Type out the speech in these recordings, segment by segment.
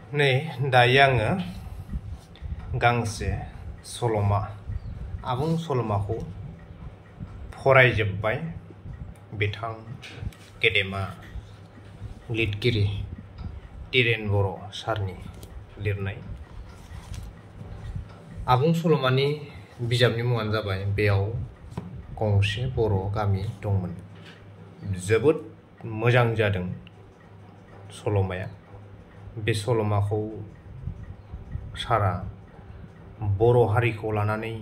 नै दायो आङो गांसे सल'मा आबुं सल'माखौ फरायजोबबाय। बिथां गेदेमा लिरगिरि तिरेन बर' सारनि लिरनाय आबुं सल'मानि बिजाबनि मुङानो जाबाय बेयाव गंसे बर' गामि दंमोन। जोबोद मोजां जादों सल'माया। बे सल'माखौ सारा बर' हारिखौ लानानै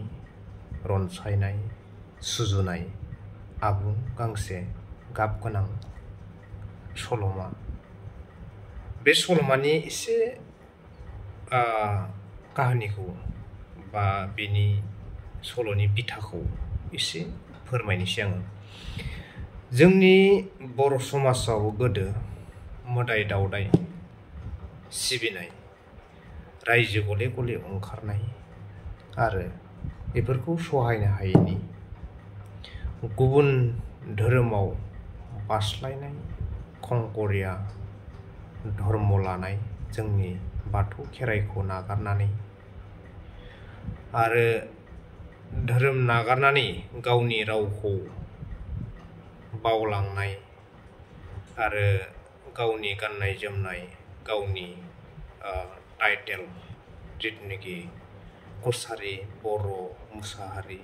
रनसायनाय सुजुनाय आबुं गांसे गाब गोनां सल'मा। बे सल'मानि एसे काहानिखौ बा बेनि सल'नि बिथाखौ एसे फोरमायनोसै आङो। जोंनि बर' समाजाव गोदो मोदाय दावदाय सिबिनाय, रायजो गले गले ओंखारनाय आरो बेफोरखौ सहायनो हायैनि गुबुन धोरोमाव बास्लायनाय खंखरिया धर्म लानाय जोंनि बाथौ खेराइखौ नागारनानै आरो धोरोम नागारनानै गावनि रावखौ बावलांनाय आरो गावनि गाननाय जोमनाय, गावनि टाइटेल जिथुनाखि कसारि, बर', मुसाहारि,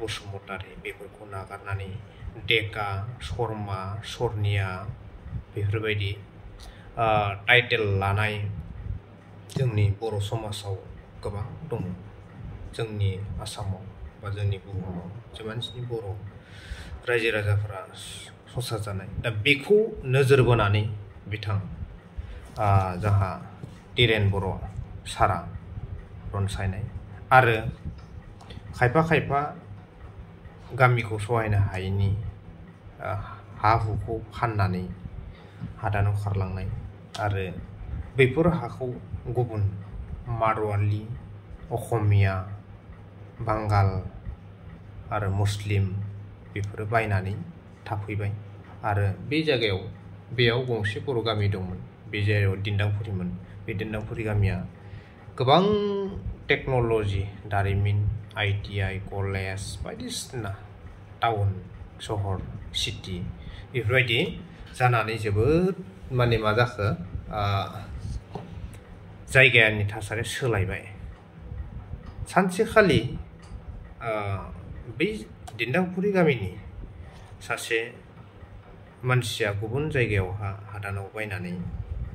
बसुमतारि बेफोरखौ नागारनानै डेका, शर्मा, सर्निया बेफोरबायदि टाइटेल लानाय जोंनि बर' समाजाव गोबां दङ। जोंनि आसामाव बा जोंनि बुहुमाव जेमानखिनि बर' रायजो राजाफोरा संसार जानाय, दा बेखौ नोजोर बोनानै बिथां जोंहा तिरेन बर' सारा रनसायनाय आरो खायफा खायफा गामिखौ सहायनो हायैनि हा हुखौ फाननानै हादानाव खारलांनाय आरो बेफोर हाखौ गुबुन मारवारि, असमिया, बांगाल आरो मुस्लिम बेफोरो बायनानै थाफैबाय आरो बे जायगायाव बेयाव गंसे बर' गामि दंमोन। बे जायगायाव दिन्दांफुरिमोन। बे दिन्दांफुरि गामिया गोबां टेक्न'ल'जि दारिमिन, ITI कलेज बायदिसिना टाउन सहर सिटि बेफोरबायदि जानानै जोबोद माने मा जाखो जायगानि थासारिया सोलायबाय। सानसेखालि बै दिन्दांफुरि गामिनि सासे मानसिया गुबुन जायगायावहा हादानाव बायनानै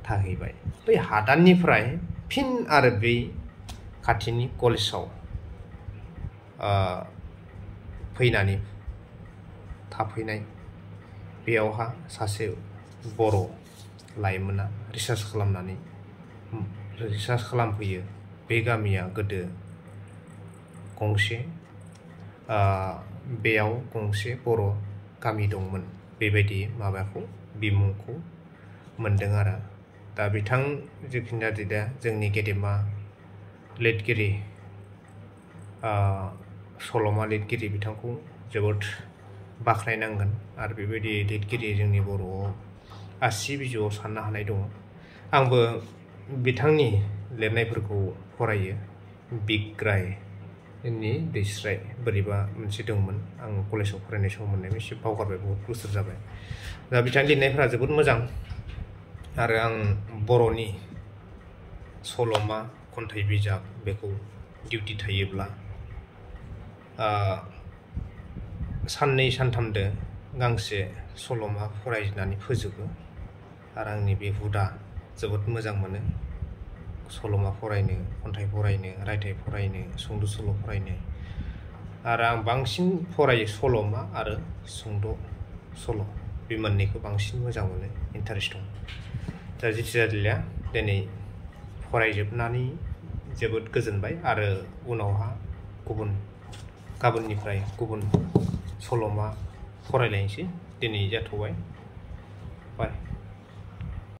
थाहैबाय। बै हादाननिफ्राय फिन आरो बै खाथिनि कलेजाव फैनानै थाफैनाय, बेयावहा सासे बर' लाइमोना रिसार्च खालामफैयो। बे गामिया गोदो बेयाव गंसे बर' गामि दंमोन, बेबायदि माबाखौ बिमुंखौ मोनदों आरो। दा बिथां जिखिनि जादों दा जोंनि गेदेमा लिरगिरि सल'मा लिरगिरि बिथांखौ जोबोद बाख्नायनांगोन आरो बेबायदि लिरगिरि जोंनि बर'आव आसि बिजौआव साननो हानाय दङ। आंबो बिथांनि लिरनायफोरखौ फरायो। बिग्रायनि दैस्राय बोरैबा मोनसे दंमोन, आं कलेजाव फरायनाय समाव मोननाय, एसे बावगारबाय, बहुत बोसोर जाबाय। दा बिथांनि लिरनायफोरा जोबोद मोजां आरो आं बर'नि सल'मा खन्थाइ बिजाब बेखौ डिउटि थायोब्ला साननै सानथामदो गांसे सल'मा फरायनानै फोजोबो आरो आंनि बे हुदा जोबोद मोजां मोनो। सल'मा फरायनो, खन्थाइ फरायनो, रायथाइ फरायनो, सुंद' सल' फरायनो आरो आं बांसिन फरायो सल'मा आरो सुंद' सल', बे मोननैखौ बांसिन मोजां मोनो, इन्टारेस्ट दं। दा जेखि जादोला दिनै फरायजोबनानै जोबोद गोजोनबाय आरो उनावहा गाबोननिफ्राय गुबुन सल'मा फरायलायनोसै। दिनै जाथ'बाय, बाय।